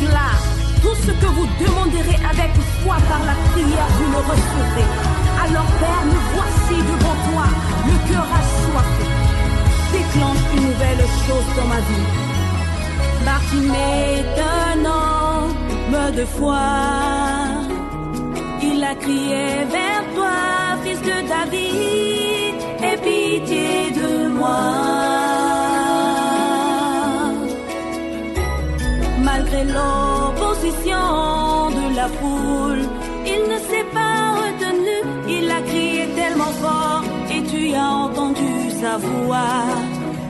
là, tout ce que vous demanderez avec foi par la prière, vous le recevrez. Alors Père, nous voici devant toi, le cœur assoiffé. Déclenche une nouvelle chose dans ma vie. Bartimée d'un homme de foi, il a crié vers toi, fils de David, aie pitié de moi. Malgré l'opposition de la foule, il ne s'est pas retenu, il a crié tellement fort et tu as entendu sa voix.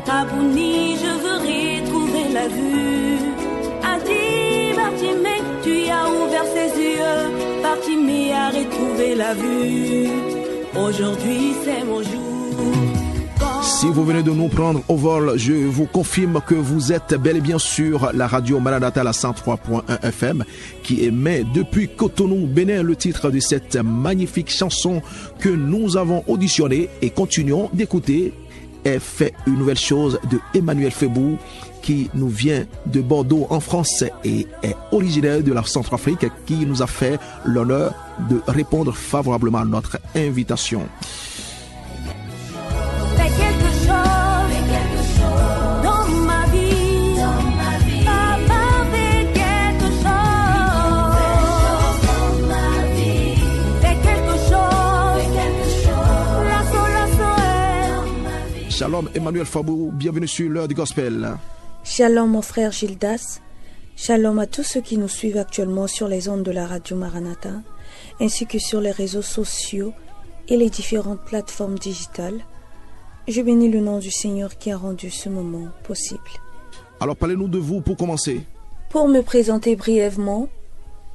Rabouni, je veux retrouver la vue. A dit Bartimée, tu as ouvert ses yeux. Bartimée a retrouvé la vue. Aujourd'hui c'est mon jour. Si vous venez de nous prendre au vol, je vous confirme que vous êtes bel et bien sur la radio Maranatha, la 103.1 FM, qui émet depuis Cotonou, Bénin, le titre de cette magnifique chanson que nous avons auditionnée et continuons d'écouter est fait une nouvelle chose de Emmanuel Febou, qui nous vient de Bordeaux en France et est originaire de la Centrafrique, qui nous a fait l'honneur de répondre favorablement à notre invitation. Shalom Emmanuel Fabou, bienvenue sur l'heure du gospel. Shalom mon frère Gildas, shalom à tous ceux qui nous suivent actuellement sur les ondes de la radio Maranatha, ainsi que sur les réseaux sociaux et les différentes plateformes digitales. Je bénis le nom du Seigneur qui a rendu ce moment possible. Alors parlez-nous de vous pour commencer. Pour me présenter brièvement,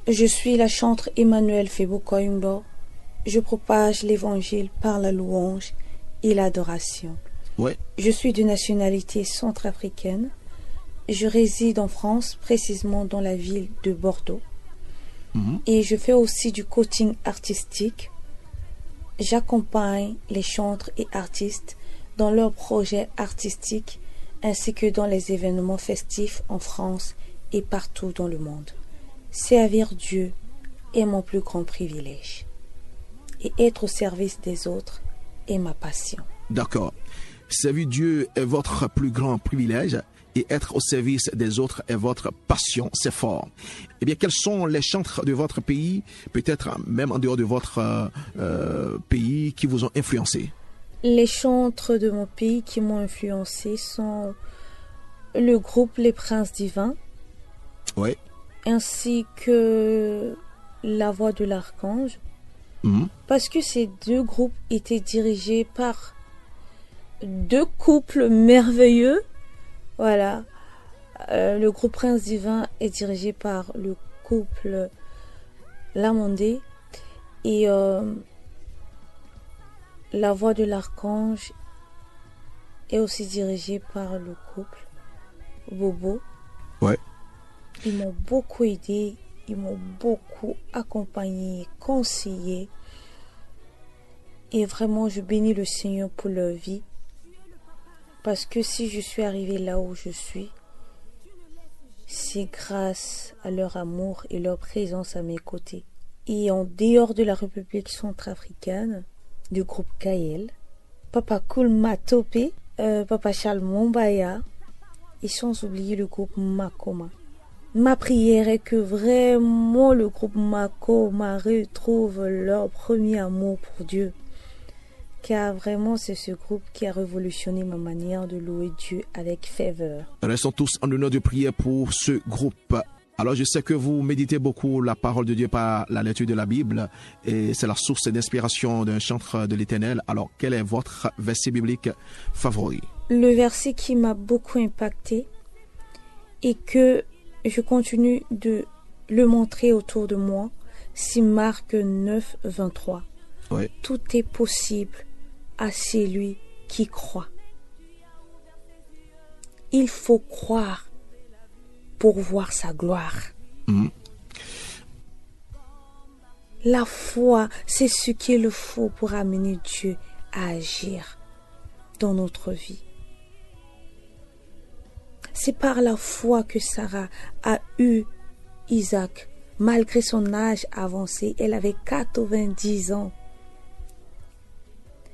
je suis la chantre Emmanuel Febou Koyumbo. Je propage l'évangile par la louange et l'adoration. Ouais. Je suis de nationalité centrafricaine. Je réside en France, précisément dans la ville de Bordeaux. Et je fais aussi du coaching artistique. J'accompagne les chantres et artistes dans leurs projets artistiques ainsi que dans les événements festifs en France et partout dans le monde. Servir Dieu est mon plus grand privilège. Et être au service des autres est ma passion. D'accord. Servir Dieu est votre plus grand privilège et être au service des autres est votre passion, c'est fort. Eh bien, quels sont les chantres de votre pays, peut-être même en dehors de votre pays, qui vous ont influencé? Les chantres de mon pays qui m'ont influencé sont le groupe Les Princes Divins, ouais, ainsi que La Voix de l'Archange, parce que ces deux groupes étaient dirigés par deux couples merveilleux. Voilà. Le groupe Prince Divin est dirigé par le couple Lamondé et La Voix de l'Archange est aussi dirigée par le couple Bobo. Ouais. Ils m'ont beaucoup aidé, ils m'ont beaucoup accompagné, conseillé. Et vraiment, je bénis le Seigneur pour leur vie. Parce que si je suis arrivée là où je suis, c'est grâce à leur amour et leur présence à mes côtés. Et en dehors de la République centrafricaine, du groupe Kael, Papa Koul Matopé, Papa Charles Mombaya, et sans oublier le groupe Makoma. Ma prière est que vraiment le groupe Makoma retrouve leur premier amour pour Dieu. Car vraiment, c'est ce groupe qui a révolutionné ma manière de louer Dieu avec ferveur. Restons tous en honneur de prière pour ce groupe. Alors, je sais que vous méditez beaucoup la parole de Dieu par la lecture de la Bible et c'est la source d'inspiration d'un chantre de l'Éternel. Alors, quel est votre verset biblique favori? Le verset qui m'a beaucoup impacté et que je continue de le montrer autour de moi, c'est Marc 9, 23. Ouais. Tout est possible à celui qui croit. Il faut croire pour voir sa gloire. La foi, c'est ce qu'il faut pour amener Dieu à agir dans notre vie. C'est par la foi que Sarah a eu Isaac, malgré son âge avancé, elle avait 90 ans.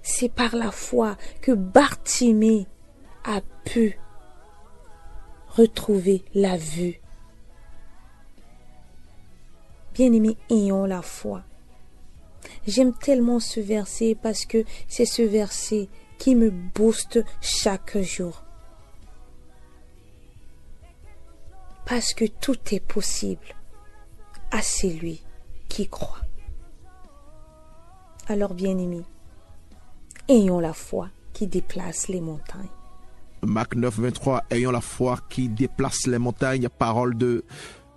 C'est par la foi que Bartimée a pu retrouver la vue. Bien-aimés, ayons la foi. J'aime tellement ce verset parce que c'est ce verset qui me booste chaque jour. Parce que tout est possible à celui qui croit. Alors, bien-aimés, ayons la foi qui déplace les montagnes. Marc 9, 23, ayons la foi qui déplace les montagnes, parole de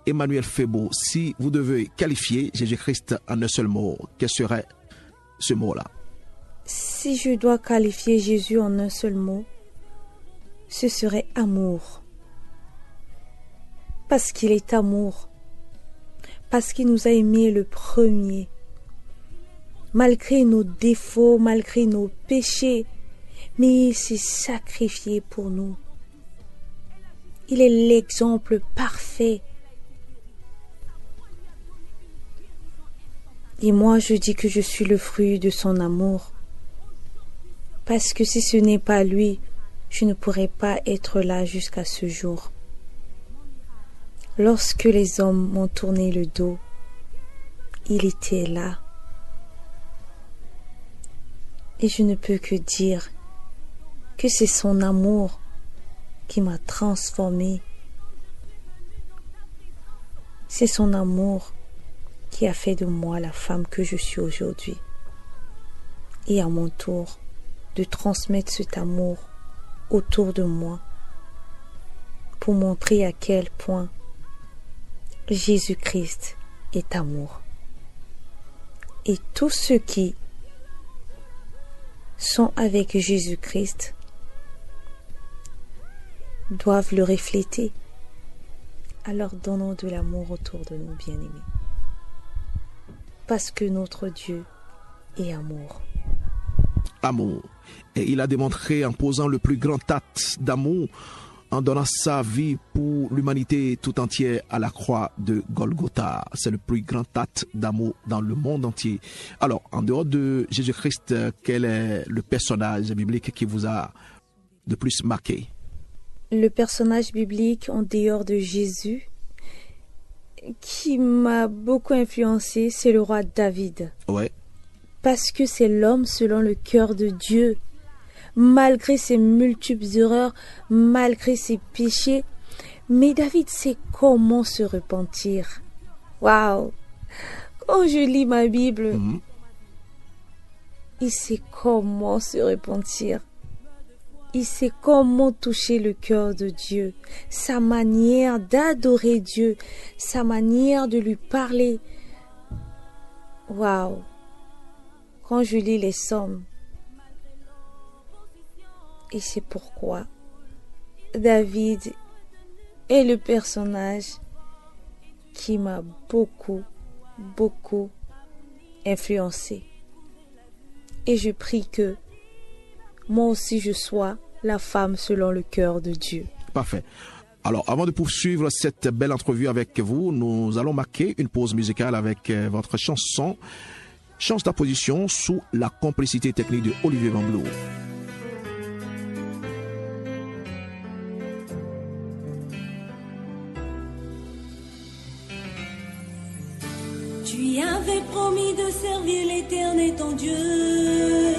Emmanuel Febo. Si vous devez qualifier Jésus-Christ en un seul mot, quel serait ce mot-là? Si je dois qualifier Jésus en un seul mot, ce serait amour. Parce qu'il est amour. Parce qu'il nous a aimés le premier. Malgré nos défauts, malgré nos péchés, mais il s'est sacrifié pour nous. Il est l'exemple parfait. Et moi, je dis que je suis le fruit de son amour. Parce que si ce n'est pas lui, je ne pourrais pas être là jusqu'à ce jour. Lorsque les hommes m'ont tourné le dos, il était là. Et je ne peux que dire que c'est son amour qui m'a transformée. C'est son amour qui a fait de moi la femme que je suis aujourd'hui. Et à mon tour, de transmettre cet amour autour de moi pour montrer à quel point Jésus-Christ est amour. Et tous ceux qui sont avec Jésus-Christ doivent le refléter. Alors donnons de l'amour autour de nous, bien-aimés. Parce que notre Dieu est amour. Amour. Et il a démontré en posant le plus grand acte d'amour, en donnant sa vie pour l'humanité tout entière à la croix de Golgotha. C'est le plus grand acte d'amour dans le monde entier. Alors, en dehors de Jésus-Christ, quel est le personnage biblique qui vous a de plus marqué? Le personnage biblique en dehors de Jésus qui m'a beaucoup influencé, c'est le roi David. Ouais. Parce que c'est l'homme selon le cœur de Dieu. Malgré ses multiples erreurs, malgré ses péchés, mais David sait comment se repentir. Waouh! Quand je lis ma Bible, il sait comment se repentir. Il sait comment toucher le cœur de Dieu, sa manière d'adorer Dieu, sa manière de lui parler. Waouh! Quand je lis les psaumes, et c'est pourquoi David est le personnage qui m'a beaucoup influencé. Et je prie que moi aussi je sois la femme selon le cœur de Dieu. Parfait. Alors, avant de poursuivre cette belle entrevue avec vous, nous allons marquer une pause musicale avec votre chanson « Change ta position » sous la complicité technique de Olivier Bamblou. Tu avais promis de servir l'Éternel ton Dieu.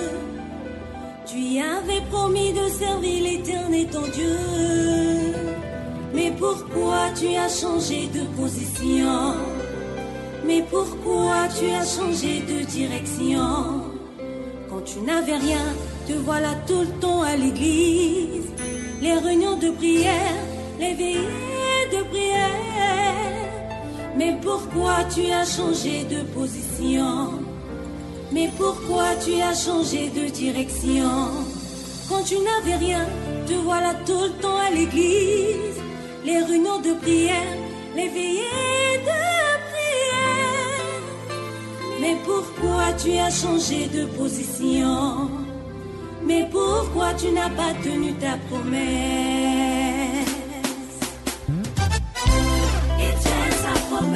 Tu avais promis de servir l'Éternel ton Dieu. Mais pourquoi tu as changé de position? Mais pourquoi tu as changé de direction? Quand tu n'avais rien, te voilà tout le temps à l'église. Les réunions de prière, les veillées de prière. Mais pourquoi tu as changé de position? Mais pourquoi tu as changé de direction? Quand tu n'avais rien, te voilà tout le temps à l'église. Les réunions de prière, les veillées de prière. Mais pourquoi tu as changé de position? Mais pourquoi tu n'as pas tenu ta promesse? Et tiens sa promesse.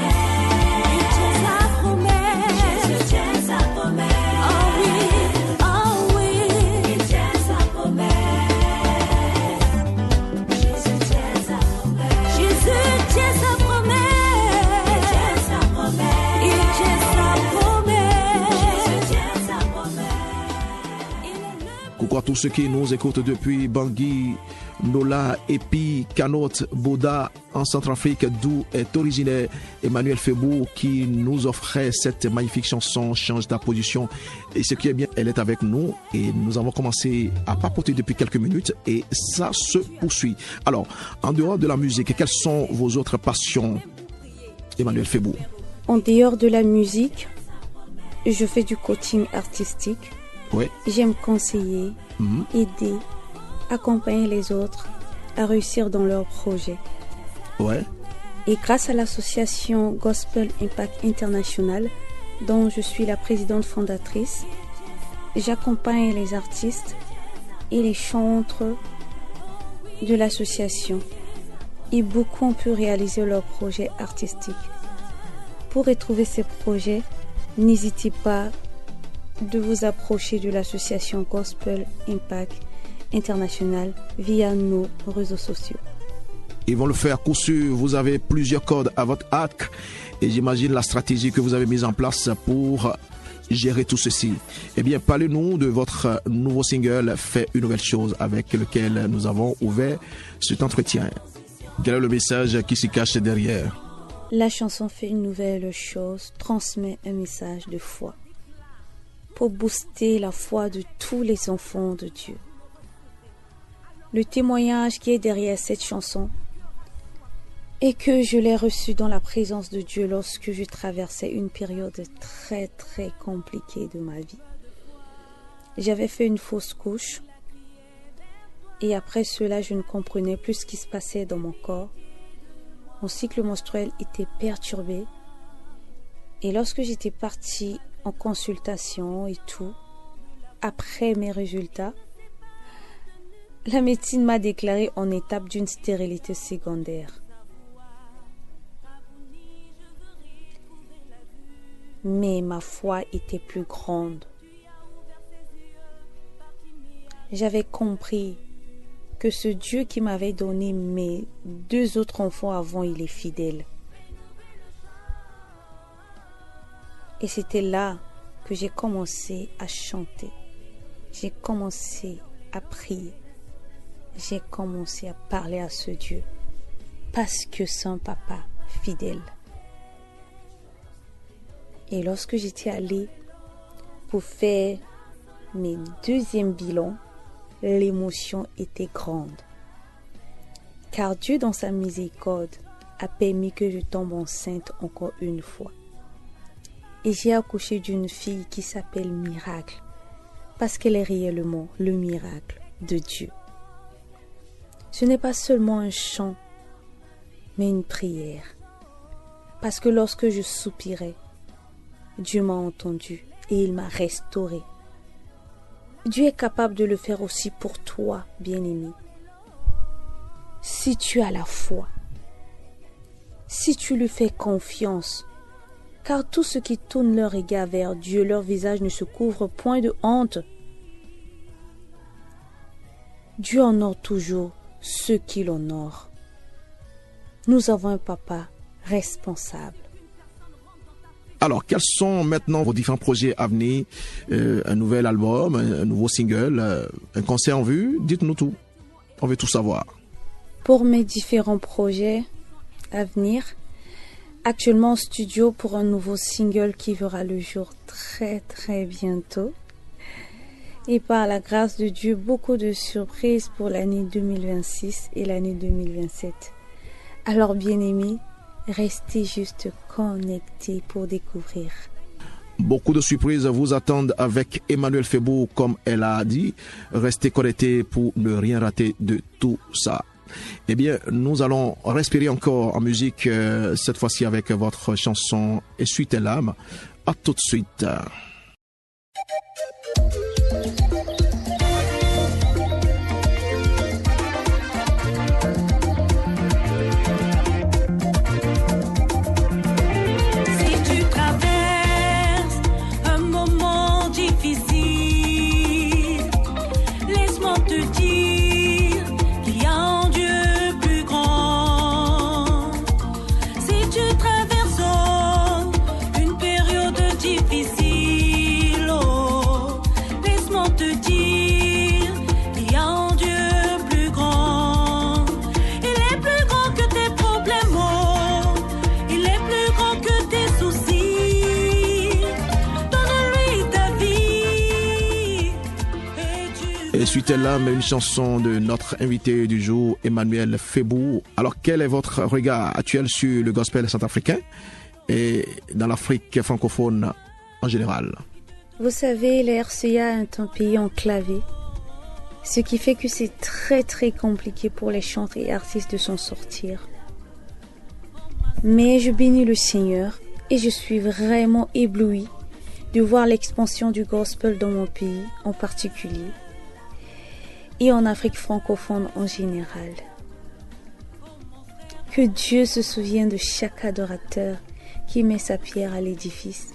tous ceux qui nous écoutent depuis Bangui, Nola, Epi, Kanot, Boda, en Centrafrique, d'où est originaire Emmanuel Febou, qui nous offrait cette magnifique chanson Change ta position. Et ce qui est bien, elle est avec nous et nous avons commencé à papoter depuis quelques minutes et ça se poursuit. Alors, en dehors de la musique, quelles sont vos autres passions, Emmanuel Febou? En dehors de la musique, je fais du coaching artistique. Ouais. J'aime conseiller, aider, accompagner les autres à réussir dans leurs projets. Ouais. Et grâce à l'association Gospel Impact International, dont je suis la présidente fondatrice, j'accompagne les artistes et les chantres de l'association. Et beaucoup ont pu réaliser leurs projets artistiques. Pour retrouver ces projets, n'hésitez pas de vous approcher de l'association Gospel Impact International via nos réseaux sociaux. Ils vont le faire coup sûr. Vous avez plusieurs codes à votre arc et j'imagine la stratégie que vous avez mise en place pour gérer tout ceci. Eh bien, parlez-nous de votre nouveau single Fais une nouvelle chose avec lequel nous avons ouvert cet entretien. Quel est le message qui s'y cache derrière? La chanson Fais une nouvelle chose transmet un message de foi pour booster la foi de tous les enfants de Dieu. Le témoignage qui est derrière cette chanson est que je l'ai reçu dans la présence de Dieu lorsque je traversais une période très très compliquée de ma vie. J'avais fait une fausse couche et après cela je ne comprenais plus ce qui se passait dans mon corps. Mon cycle menstruel était perturbé et lorsque j'étais partie en consultation et tout, après mes résultats, la médecine m'a déclaré en étape d'une stérilité secondaire. Mais ma foi était plus grande. J'avais compris que ce Dieu qui m'avait donné mes 2 autres enfants avant, il est fidèle. Et c'était là que j'ai commencé à chanter. J'ai commencé à prier. J'ai commencé à parler à ce Dieu. Parce que c'est un papa fidèle. Et lorsque j'étais allée pour faire mes 2e bilans, l'émotion était grande. Car Dieu, dans sa miséricorde, a permis que je tombe enceinte encore une fois. Et j'ai accouché d'une fille qui s'appelle Miracle, parce qu'elle est réellement le miracle de Dieu. Ce n'est pas seulement un chant, mais une prière. Parce que lorsque je soupirais, Dieu m'a entendu et il m'a restauré. Dieu est capable de le faire aussi pour toi, bien-aimé. Si tu as la foi, si tu lui fais confiance, car tous ceux qui tournent leur regard vers Dieu, leur visage ne se couvre point de honte. Dieu honore toujours ceux qui l'honorent. Nous avons un papa responsable. Alors, quels sont maintenant vos différents projets à venir? Un nouvel album, un nouveau single, un concert en vue? Dites-nous tout. On veut tout savoir. Pour mes différents projets à venir, actuellement en studio pour un nouveau single qui verra le jour très très bientôt. Et par la grâce de Dieu, beaucoup de surprises pour l'année 2026 et l'année 2027. Alors bien-aimés, restez juste connectés pour découvrir. Beaucoup de surprises vous attendent avec Emmanuel Febou, comme elle a dit. Restez connectés pour ne rien rater de tout ça. Eh bien, nous allons respirer encore en musique, cette fois-ci avec votre chanson « Essuie tes larmes ». À tout de suite. Si tu traverses une période difficile, Et suite à l'âme, une chanson de notre invité du jour, Emmanuel Febou. Alors, quel est votre regard actuel sur le gospel centrafricain et dans l'Afrique francophone en général? Vous savez, la RCA est un pays enclavé, ce qui fait que c'est très très compliqué pour les chanteurs et artistes de s'en sortir. Mais je bénis le Seigneur et je suis vraiment éblouie de voir l'expansion du gospel dans mon pays en particulier et en Afrique francophone en général. Que Dieu se souvienne de chaque adorateur qui met sa pierre à l'édifice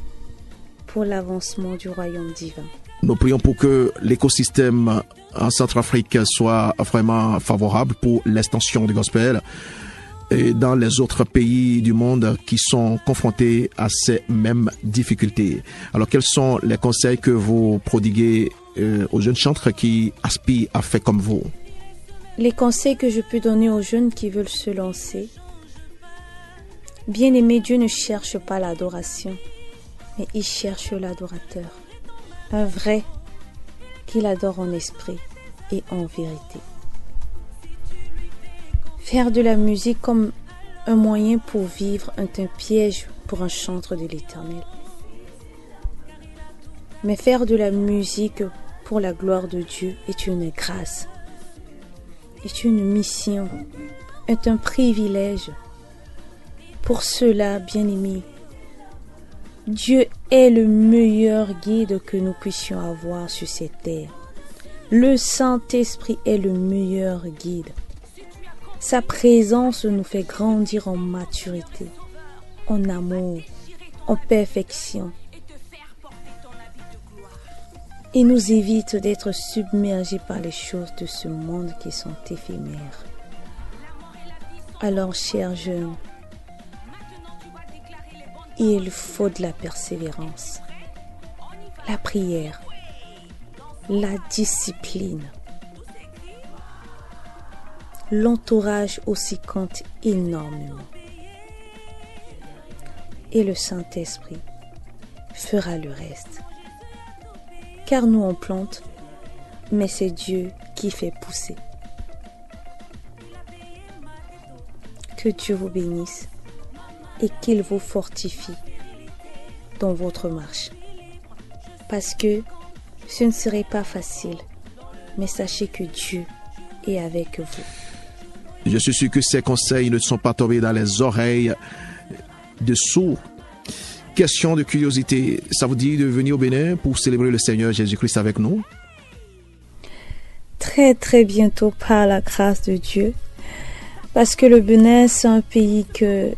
pour l'avancement du royaume divin. Nous prions pour que l'écosystème en Centrafrique soit vraiment favorable pour l'extension du gospel et dans les autres pays du monde qui sont confrontés à ces mêmes difficultés. Alors, quels sont les conseils que vous prodiguez aux jeunes chantres qui aspirent à faire comme vous? Les conseils que je peux donner aux jeunes qui veulent se lancer. Bien-aimé, Dieu ne cherche pas l'adoration, mais il cherche l'adorateur. Un vrai qu'il adore en esprit et en vérité. Faire de la musique comme un moyen pour vivre est un piège pour un chantre de l'Éternel. Mais faire de la musique pour la gloire de Dieu est une grâce, est une mission, est un privilège. Pour cela, bien-aimés, Dieu est le meilleur guide que nous puissions avoir sur cette terre. Le Saint-Esprit est le meilleur guide. Sa présence nous fait grandir en maturité, en amour, en perfection. Et nous évite d'être submergés par les choses de ce monde qui sont éphémères. Alors, chers jeunes, il faut de la persévérance, la prière, la discipline. L'entourage aussi compte énormément. Et le Saint-Esprit fera le reste. Car nous on plante, mais c'est Dieu qui fait pousser. Que Dieu vous bénisse et qu'il vous fortifie dans votre marche. Parce que ce ne serait pas facile, mais sachez que Dieu est avec vous. Je suis sûr que ces conseils ne sont pas tombés dans les oreilles de sourds. Question de curiosité, ça vous dit de venir au Bénin pour célébrer le Seigneur Jésus-Christ avec nous? Très très bientôt par la grâce de Dieu. Parce que le Bénin, c'est un pays que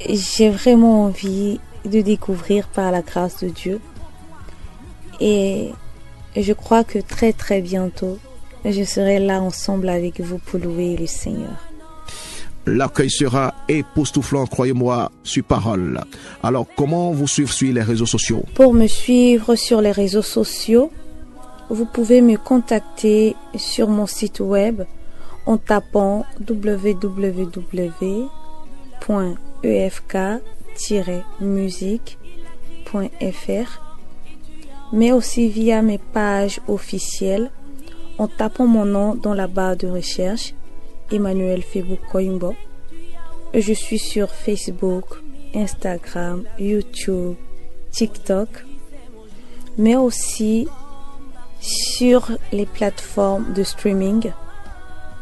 j'ai vraiment envie de découvrir par la grâce de Dieu. Et je crois que très très bientôt, je serai là ensemble avec vous pour louer le Seigneur. L'accueil sera époustouflant, croyez-moi, sur parole. Alors, comment vous suivre sur les réseaux sociaux? Pour me suivre sur les réseaux sociaux, vous pouvez me contacter sur mon site web en tapant www.efk-musique.fr, mais aussi via mes pages officielles en tapant mon nom dans la barre de recherche, Emmanuel Febou Koyumbo. Je suis sur Facebook, Instagram, YouTube, TikTok, mais aussi sur les plateformes de streaming.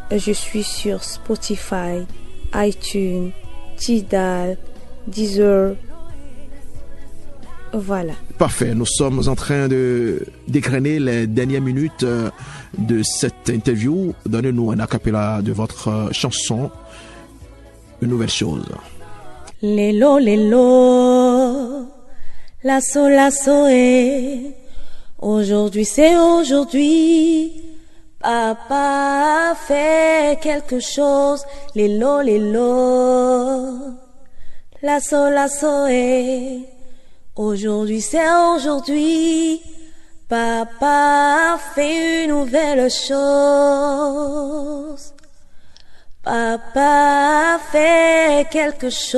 Je suis sur Spotify, iTunes, Tidal, Deezer. Voilà. Parfait. Nous sommes en train d'égrainer les dernières minutes de cette interview. Donnez-nous un acapella de votre chanson, Une nouvelle chose. Lelo, lelo, lasso, lasso, aujourd'hui c'est aujourd'hui. Papa a fait quelque chose. Lelo, lelo, lasso, lasso, aujourd'hui c'est aujourd'hui. Papa a fait une nouvelle chose. Papa a fait quelque chose.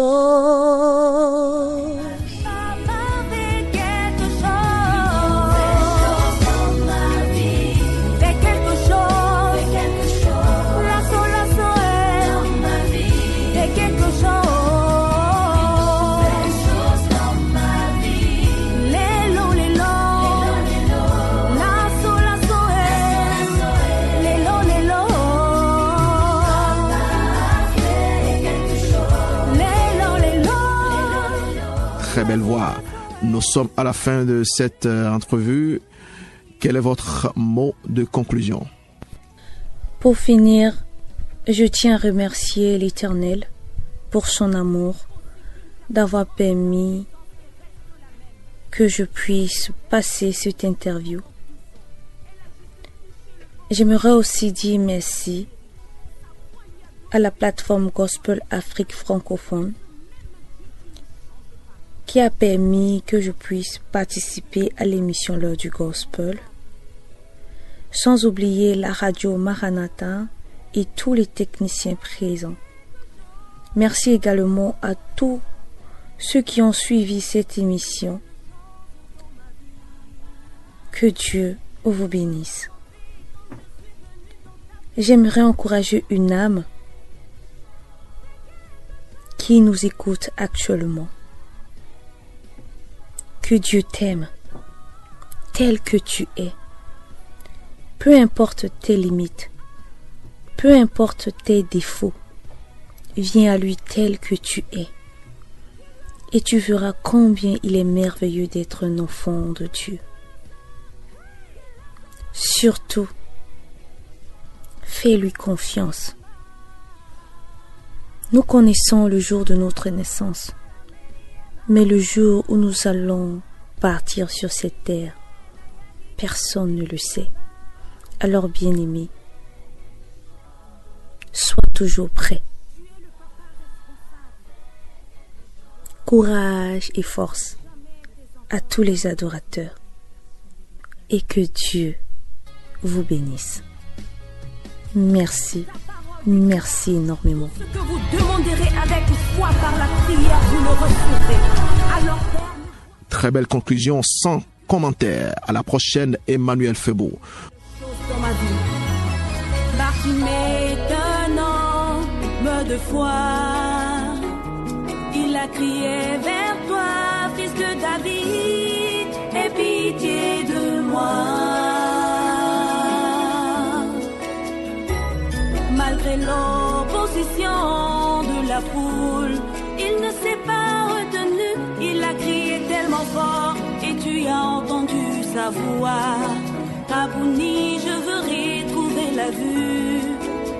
Papa a fait quelque chose dans ma vie. très belle voix. Nous sommes à la fin de cette entrevue. Quel est votre mot de conclusion? Pour finir, je tiens à remercier l'Éternel pour son amour, d'avoir permis que je puisse passer cette interview. J'aimerais aussi dire merci à la plateforme Gospel Afrique francophone qui a permis que je puisse participer à l'émission L'heure du Gospel, sans oublier la radio Maranatha et tous les techniciens présents. Merci également à tous ceux qui ont suivi cette émission. Que Dieu vous bénisse. J'aimerais encourager une âme qui nous écoute actuellement. Que Dieu t'aime tel que tu es. Peu importe tes limites, peu importe tes défauts, viens à lui tel que tu es. Et tu verras combien il est merveilleux d'être un enfant de Dieu. Surtout, fais-lui confiance. Nous connaissons le jour de notre naissance, mais le jour où nous allons partir sur cette terre, personne ne le sait. Alors, bien-aimé, sois toujours prêt. Courage et force à tous les adorateurs et que Dieu vous bénisse. Merci, merci énormément. Ce que vous demanderez avec foi par la prière, vous le recevrez. Alors, Très belle conclusion, sans commentaire. À la prochaine, Emmanuel Febo. dans ma vie. Bartimée d'un homme de foi, il a crié vers toi, fils de David, aie pitié de moi. Malgré l'opposition de la foule, il ne s'est pas retenu, il a crié tellement fort et tu as entendu sa voix. Rabouni, je veux retrouver la vue.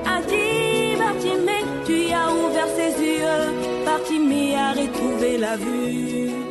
A dit Bartimée, tu as ouvert ses yeux. Bartimée a retrouvé la vue.